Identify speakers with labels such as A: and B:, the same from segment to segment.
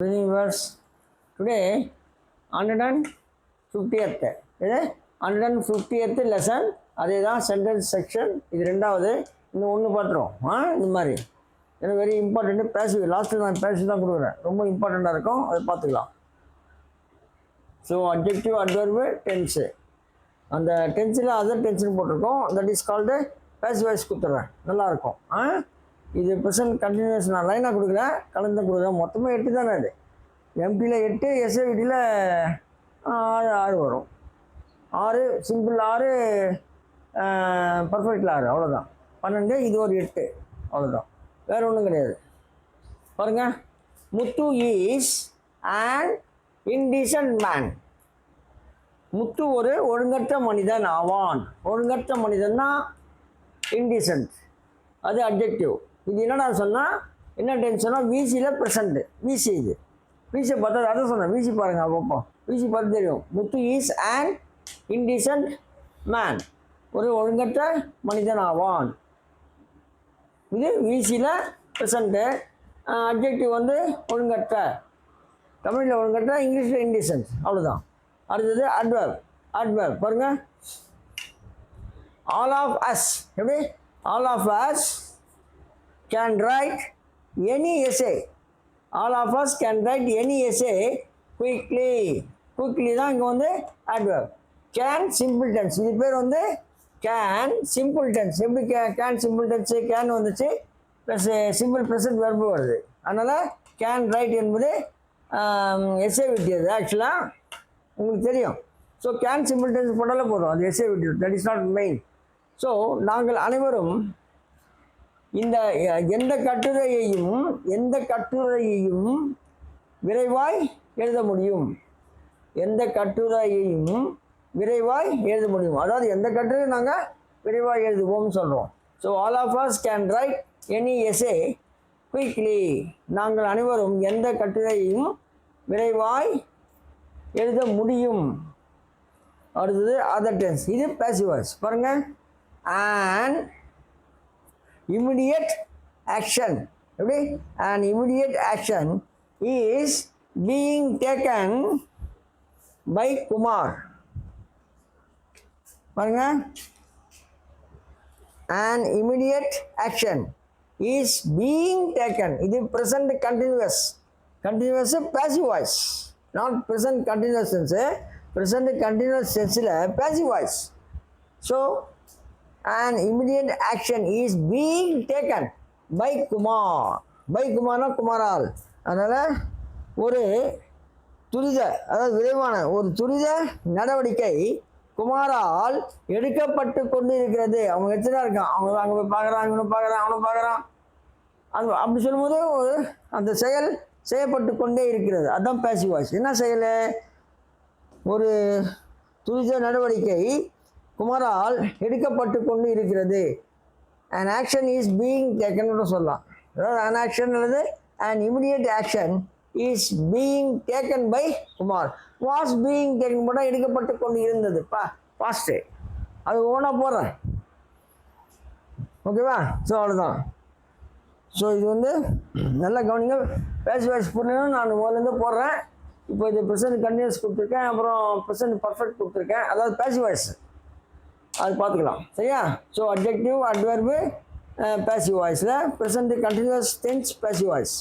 A: Viewers, today 150th இது 150th lesson. அதே தான் சென்டென்ஸ் செக்ஷன். இது ரெண்டாவது. இன்னும் ஒன்று பார்த்துருவோம். இந்த மாதிரி எனக்கு வெரி இம்பார்ட்டண்ட்டு பேசிவ். லாஸ்ட்டு நான் பேசிவ் தான் கொடுக்குறேன். ரொம்ப இம்பார்ட்டண்ட்டாக இருக்கும், அதை பார்த்துக்கலாம். So adjective, adverb, tens. அந்த டென்ஸில் அதர் டென்ஷன் போட்டிருக்கோம். That is called passive voice கொடுத்துட்றேன். நல்லாயிருக்கும். இது ப்ரெசன்ட் கண்டினியூஸ் நான் லைனாக கொடுக்குறேன், கலந்து கொடுக்குறேன். மொத்தமாக 8 தானே. அது எம்டியில் 8, எஸ்ஐவிடியில் 6 வரும். 6 சிம்பிள், 6 பர்ஃபெக்டில் 6, அவ்வளோதான். 12, இது ஒரு 8, அவ்வளோதான். வேறு ஒன்றும் கிடையாது. பாருங்கள், முத்து இஸ் அண்ட் இன்டீசன்ட் மேன். முத்து ஒரு ஒழுங்கற்ற மனிதன் ஆவான். ஒழுங்கற்ற மனிதன்னா இன்டீசன்ட், அது அட்ஜெக்டிவ். இது என்னடா சொன்னால், என்ன டென்ஸ் சொன்னால் விசியில் ப்ரெசண்ட்டு. விசி இது விசி பார்த்தா அதை சொன்னேன். விசி பாருங்கள், அப்பப்போ விசி பார்த்து தெரியும். முத்து இஸ் அண்ட் இன்டீசன்ட் மேன், ஒரு ஒழுங்கற்ற மனிதன் ஆவான். இது விசியில் ப்ரெசண்ட்டு. அட்ஜெக்டிவ் வந்து ஒழுங்கற்ற, தமிழில் ஒழுங்கற்ற, இங்கிலீஷில் இன்டீசன்ட், அவ்வளோதான். அடுத்தது அட்வர்ப். அட்வர்ப் பாருங்கள், ஆல் ஆஃப் அஸ். எப்படி? All of us can write any essay. All of us can write any essay quickly. Quickly தான் இங்கே வந்து adverb. Can simple tense. இது பேர் வந்து can simple tense. எப்படி can simple tense? Can வந்துச்சு ப்ளஸ் சிம்பிள் ப்ரெசன்ட் வெர்பு வருது. அதனால் can write என்பது எஸ்ஏ விட்டியது. ஆக்சுவலாக உங்களுக்கு தெரியும். ஸோ can simple tense போட்டாலே போதும், அது எஸ்ஏ விட்டியது. That is not main. So நாங்கள் அனைவரும் இந்த எந்த கட்டுரையையும் விரைவாய் எழுத முடியும். எந்த கட்டுரையையும் விரைவாய் எழுத முடியும். அதாவது எந்த கட்டுரையும் நாங்கள் விரைவாய் எழுதுவோம்னு சொல்கிறோம். So all of us can write any essay quickly. நாங்கள் அனைவரும் எந்த கட்டுரையையும் விரைவாய் எழுத முடியும். அடுத்தது அதர் டென்ஸ். இது பேசிவ் வாய்ஸ். பாருங்கள், அண்ட் immediate action. எப்படி? an immediate action is being taken by Kumar. பாருங்க, an immediate action is being taken. இது present continuous. continuous passive voice, not present continuous tense. present continuous tenseல passive voice. so an immediate action is being taken by Kumar. by குமார்னா குமாரால். அதனால் ஒரு துரித, அதாவது விரைவான ஒரு துரித நடவடிக்கை குமாரால் எடுக்கப்பட்டு கொண்டு இருக்கிறது. அவங்க எத்தனை இருக்கான், அவங்க அங்கே போய் பார்க்குறான், இவனை பார்க்குறான், அவனை பார்க்குறான். அது அப்படி சொல்லும்போது அந்த செயல் செய்யப்பட்டு கொண்டே இருக்கிறது. அதுதான் பேசிவ் வாய்ஸ். என்ன செயல்? ஒரு துரித நடவடிக்கை குமாரால் எடுக்கப்பட்டு கொண்டு இருக்கிறது. an action is being taken சொல்லலாம். அதாவது an action அல்லது an immediate action is being taken by Kumar. was being taken போட்டால் எடுக்கப்பட்டு கொண்டு இருந்தது. பாஸ்ட்டு, அது ஓனாக போடுறேன். ஓகேவா? ஸோ அவ்வளோதான். ஸோ இது வந்து நல்லா கவனிங்க. பேசிவ் வாய்ஸ் புரியணும். நான் முதலேருந்து போடுறேன். இப்போ இது ப்ரெசன்ட் கண்டினியூஸ் கொடுத்துருக்கேன், அப்புறம் ப்ரெசன்ட் பர்ஃபெக்ட் கொடுத்துருக்கேன். அதாவது பேசிவ் வாய்ஸ், அது பார்த்துக்கலாம். சரியா? ஸோ அட்ஜெக்டிவ், அட்வர்பு பேசிவ் வாய்ஸில், present continuous tense passive voice.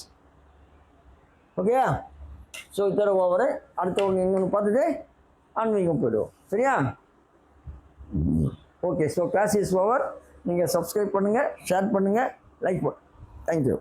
A: ஓகேயா? ஸோ இத்தர ஓவரு. அடுத்த ஒன்று இன்னொன்று பார்த்துட்டு ஆன்மீகம் போய்டுவோம். சரியா? Okay. So class is over. நீங்கள் சப்ஸ்கிரைப் பண்ணுங்கள், ஷேர் பண்ணுங்கள், லைக் பண்ணுங்கள். தேங்க்யூ.